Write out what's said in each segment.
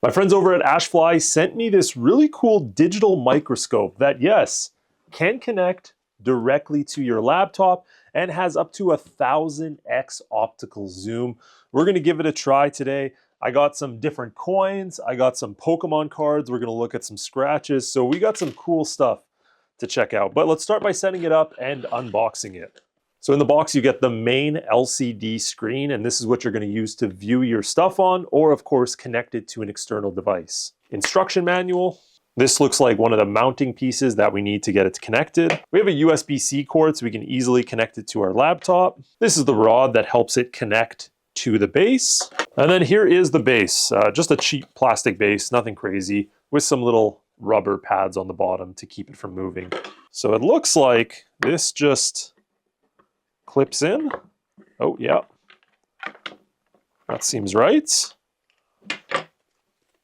My friends over at Ashfly sent me this really cool digital microscope that, yes, can connect directly to your laptop and has up to 1000x optical zoom. We're gonna give it a try today. I got some different coins, I got some Pokemon cards, we're gonna look at some scratches, so we got some cool stuff to check out. But let's start by setting it up and unboxing it. So in the box, you get the main LCD screen, and this is what you're going to use to view your stuff on, or of course, connect it to an external device. Instruction manual. This looks like one of the mounting pieces that we need to get it connected. We have a USB-C cord, so we can easily connect it to our laptop. This is the rod that helps it connect to the base. And then here is the base, just a cheap plastic base, nothing crazy, with some little rubber pads on the bottom to keep it from moving. So it looks like this just clips in. Oh, yeah. That seems right.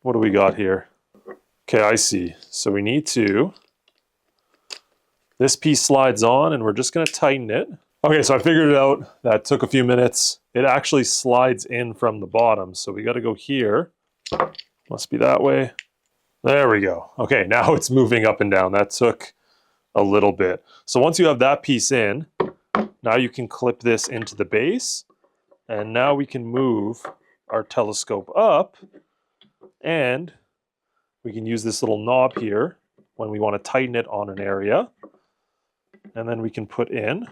What do we got here? Okay, I see. So we need to... This piece slides on, and we're just going to tighten it. Okay, so I figured it out. That took a few minutes. It actually slides in from the bottom, so we got to go here. Must be that way. There we go. Okay, now it's moving up and down. That took a little bit. So once you have that piece in, now you can clip this into the base, and now we can move our telescope up, and we can use this little knob here when we want to tighten it on an area, and then we can put in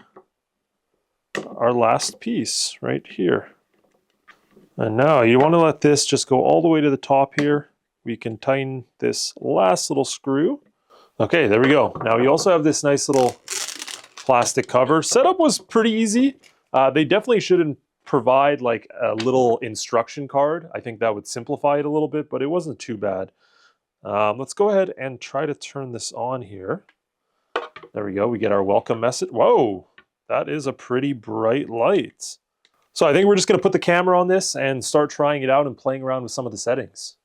our last piece right here. And now you want to let this just go all the way to the top here. We can tighten this last little screw. Okay, there we go. Now you also have this nice little plastic cover. Setup was pretty easy. They definitely shouldn't provide like a little instruction card. I think that would simplify it a little bit, but it wasn't too bad. Let's go ahead and try to turn this on here. There we go. We get our welcome message. Whoa, that is a pretty bright light. So I think we're just going to put the camera on this and start trying it out and playing around with some of the settings.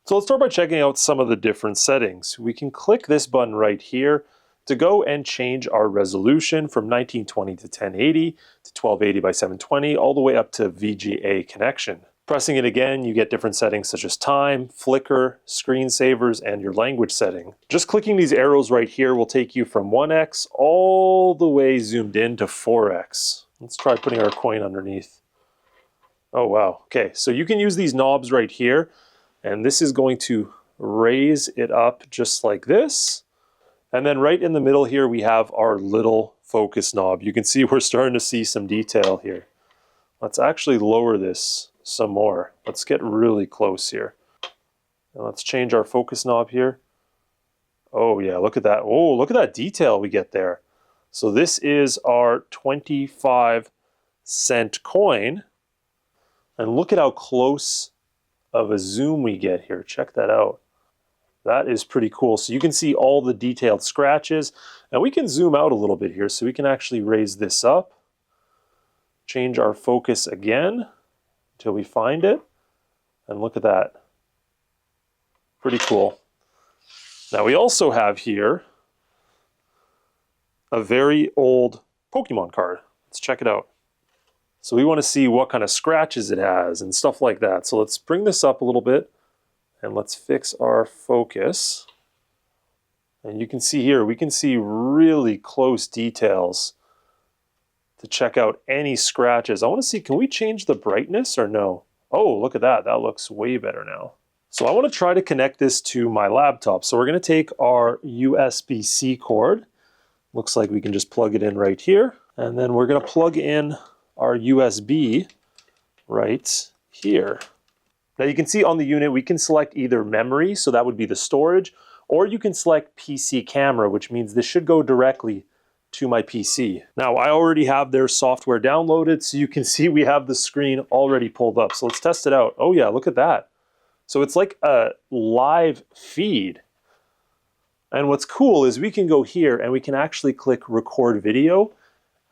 So let's start by checking out some of the different settings. We can click this button right here to go and change our resolution from 1920 to 1080 to 1280 by 720 all the way up to VGA connection. Pressing it again, you get different settings such as time, flicker, screensavers, and your language setting. Just clicking these arrows right here will take you from 1x all the way zoomed in to 4x. Let's try putting our coin underneath. Oh wow, okay, so you can use these knobs right here, and this is going to raise it up just like this. And then right in the middle here, we have our little focus knob. You can see we're starting to see some detail here. Let's actually lower this some more. Let's get really close here. And let's change our focus knob here. Oh yeah, look at that. Oh, look at that detail we get there. So this is our 25-cent coin. And look at how close of a zoom we get here. Check that out. That is pretty cool. So you can see all the detailed scratches, and we can zoom out a little bit here so we can actually raise this up, change our focus again until we find it, and look at that. Pretty cool. Now we also have here a very old Pokemon card. Let's check it out. So we want to see what kind of scratches it has and stuff like that. So let's bring this up a little bit. And let's fix our focus. And you can see here, we can see really close details to check out any scratches. I want to see, can we change the brightness or no? Oh, look at that. That looks way better now. So I want to try to connect this to my laptop. So we're going to take our USB-C cord. Looks like we can just plug it in right here. And then we're going to plug in our USB right here. Now you can see on the unit, we can select either memory, so that would be the storage, or you can select PC camera, which means this should go directly to my PC. Now I already have their software downloaded, so you can see we have the screen already pulled up. So let's test it out. Oh yeah, look at that. So it's like a live feed. And what's cool is we can go here and we can actually click record video,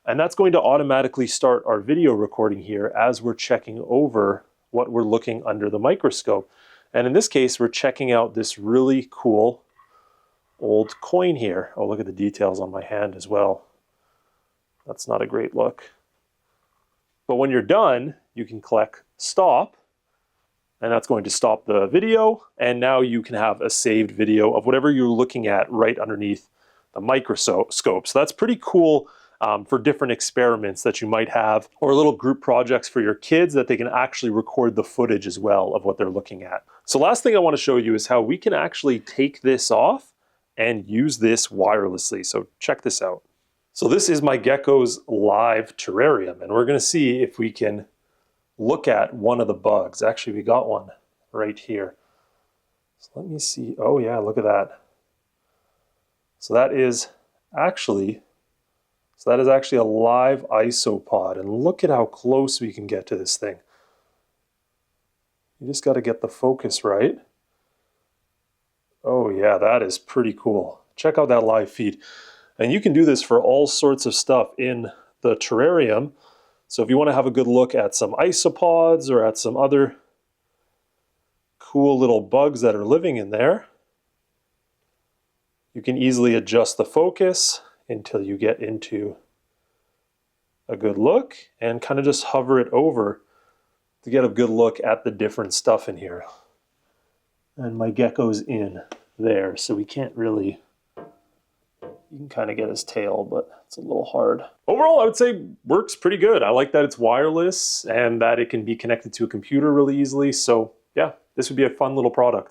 and that's going to automatically start our video recording here as we're checking over what we're looking under the microscope. And in this case, we're checking out this really cool old coin here. Oh, look at the details on my hand as well. That's not a great look. But when you're done, you can click stop, and that's going to stop the video. And now you can have a saved video of whatever you're looking at right underneath the microscope. So that's pretty cool for different experiments that you might have, or little group projects for your kids that they can actually record the footage as well of what they're looking at. So last thing I want to show you is how we can actually take this off and use this wirelessly. So check this out. So this is my gecko's live terrarium, and we're going to see if we can look at one of the bugs. Actually, we got one right here. So let me see. Oh yeah, look at that. So that is actually a live isopod, and look at how close we can get to this thing. You just got to get the focus right. Oh yeah, that is pretty cool. Check out that live feed. And you can do this for all sorts of stuff in the terrarium. So if you want to have a good look at some isopods or at some other cool little bugs that are living in there, you can easily adjust the focus until you get into a good look and kind of just hover it over to get a good look at the different stuff in here. And my gecko's in there, so we can't really, you can kind of get his tail, but it's a little hard. Overall, I would say works pretty good. I like that it's wireless and that it can be connected to a computer really easily. So yeah, this would be a fun little product.